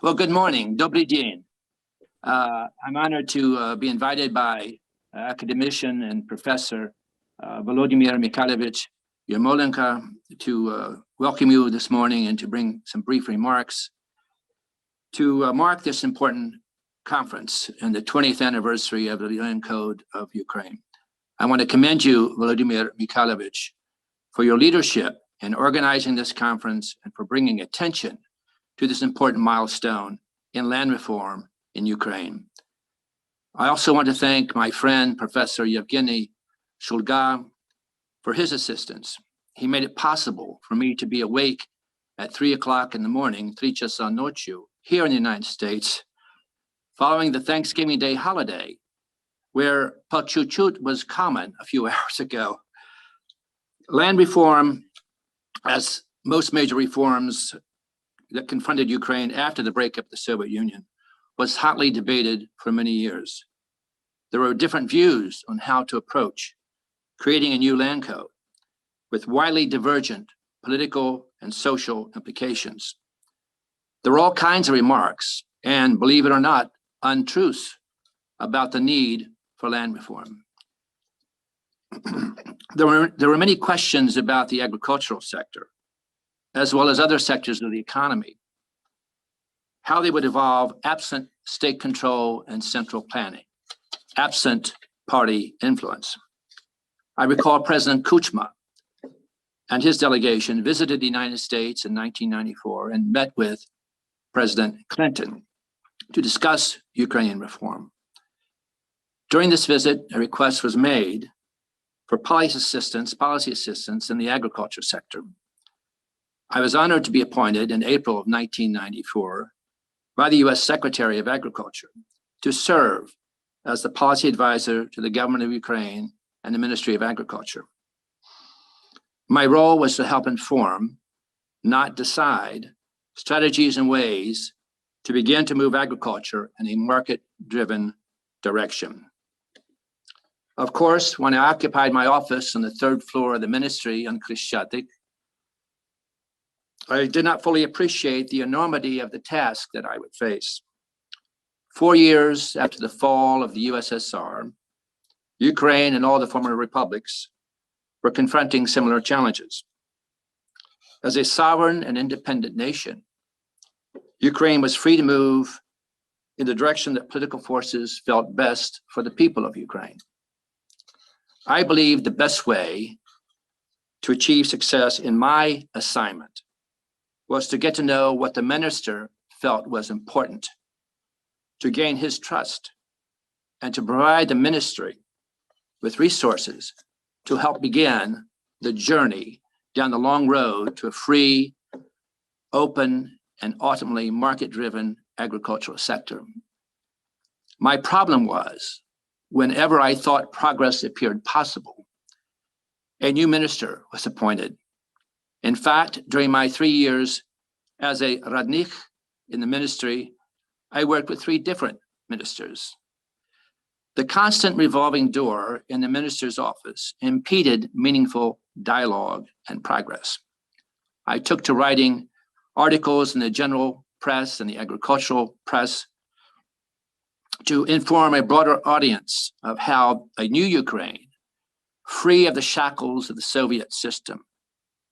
Well, good morning. Dobry dzień. I'm honored to be invited by academician and professor Volodymyr Mikhailovich Yermolenko to welcome you this morning and to bring some brief remarks to mark this important conference and the 20th anniversary of the UN Code of Ukraine. I want to commend you, Volodymyr Mikhailovich, for your leadership in organizing this conference and for bringing attention to this important milestone in land reform in Ukraine. I also want to thank my friend, Professor Yevgeny Shulga, for his assistance. He made it possible for me to be awake at 3 o'clock in the morning, 3 часа ночью, here in the United States, following the Thanksgiving Day holiday, where Pachuchut was common a few hours ago. Land reform, as most major reforms that confronted Ukraine after the breakup of the Soviet Union, was hotly debated for many years. There were different views on how to approach creating a new land code with widely divergent political and social implications. There were all kinds of remarks and, believe it or not, untruths about the need for land reform. There were many questions about the agricultural sector, as well as other sectors of the economy, how they would evolve absent state control and central planning, absent party influence. I recall President Kuchma and his delegation visited the United States in 1994 and met with President Clinton to discuss Ukrainian reform. During this visit, a request was made for policy assistance in the agriculture sector. I was honored to be appointed in April of 1994 by the US Secretary of Agriculture to serve as the policy advisor to the government of Ukraine and the Ministry of Agriculture. My role was to help inform, not decide, strategies and ways to begin to move agriculture in a market-driven direction. Of course, when I occupied my office on the third floor of the ministry on Krishchatyk, I did not fully appreciate the enormity of the task that I would face. 4 years after the fall of the USSR, Ukraine and all the former republics were confronting similar challenges. As a sovereign and independent nation, Ukraine was free to move in the direction that political forces felt best for the people of Ukraine. I believe the best way to achieve success in my assignment was to get to know what the minister felt was important, to gain his trust, and to provide the ministry with resources to help begin the journey down the long road to a free, open, and ultimately market-driven agricultural sector. My problem was, whenever I thought progress appeared possible, a new minister was appointed. In fact, during my 3 years as a radnik in the ministry, I worked with 3 different ministers. The constant revolving door in the minister's office impeded meaningful dialogue and progress. I took to writing articles in the general press and the agricultural press to inform a broader audience of how a new Ukraine, free of the shackles of the Soviet system,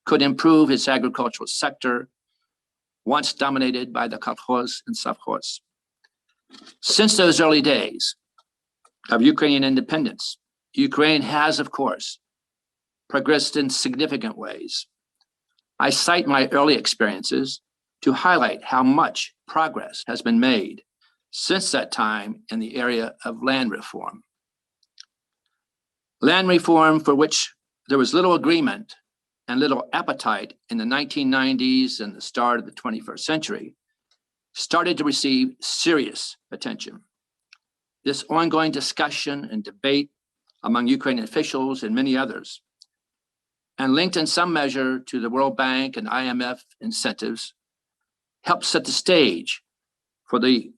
could improve its agricultural sector, once dominated by the kolkhoz and sovkhoz. Since those early days of Ukrainian independence, Ukraine has, of course, progressed in significant ways. I cite my early experiences to highlight how much progress has been made since that time in the area of land reform. Land reform, for which there was little agreement and little appetite in the 1990s and the start of the 21st century, started to receive serious attention. This ongoing discussion and debate among Ukrainian officials and many others, and linked in some measure to the World Bank and IMF incentives, helped set the stage for the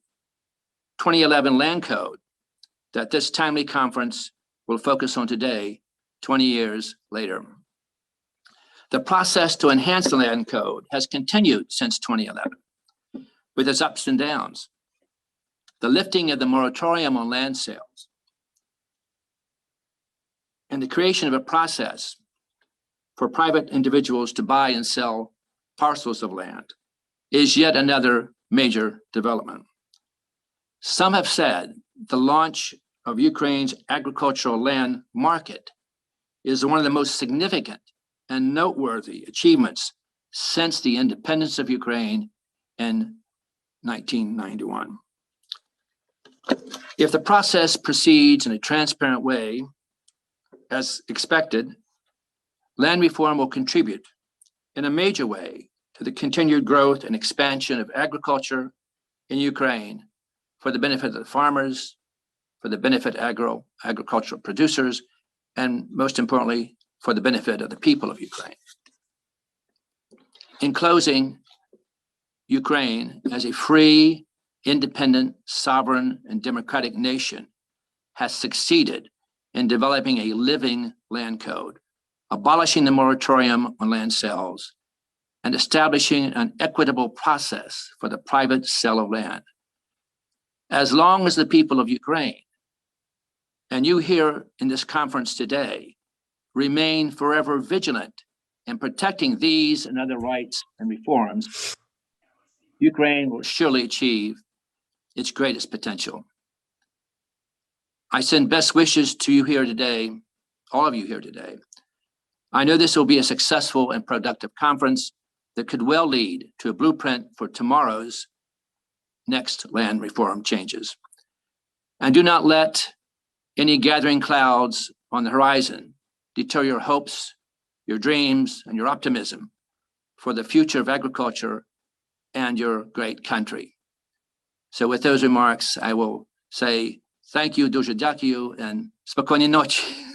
2011 Land Code that this timely conference will focus on today, 20 years later. The process to enhance the Land Code has continued since 2011, with its ups and downs. The lifting of the moratorium on land sales and the creation of a process for private individuals to buy and sell parcels of land is yet another major development. Some have said the launch of Ukraine's agricultural land market is one of the most significant and noteworthy achievements since the independence of Ukraine in 1991. If the process proceeds in a transparent way, as expected, land reform will contribute in a major way to the continued growth and expansion of agriculture in Ukraine for the benefit of the farmers, for the benefit of agricultural producers, and most importantly, for the benefit of the people of Ukraine. In closing, Ukraine, as a free, independent, sovereign, and democratic nation, has succeeded in developing a living land code, abolishing the moratorium on land sales, and establishing an equitable process for the private sale of land. As long as the people of Ukraine, and you here in this conference today, remain forever vigilant in protecting these and other rights and reforms, Ukraine will surely achieve its greatest potential. I send best wishes to you here today, all of you here today. I know this will be a successful and productive conference that could well lead to a blueprint for tomorrow's next land reform changes. And do not let any gathering clouds on the horizon deter your hopes, your dreams, and your optimism for the future of agriculture and your great country. So with those remarks, I will say thank you, дуже дякую, and spokojnej noci.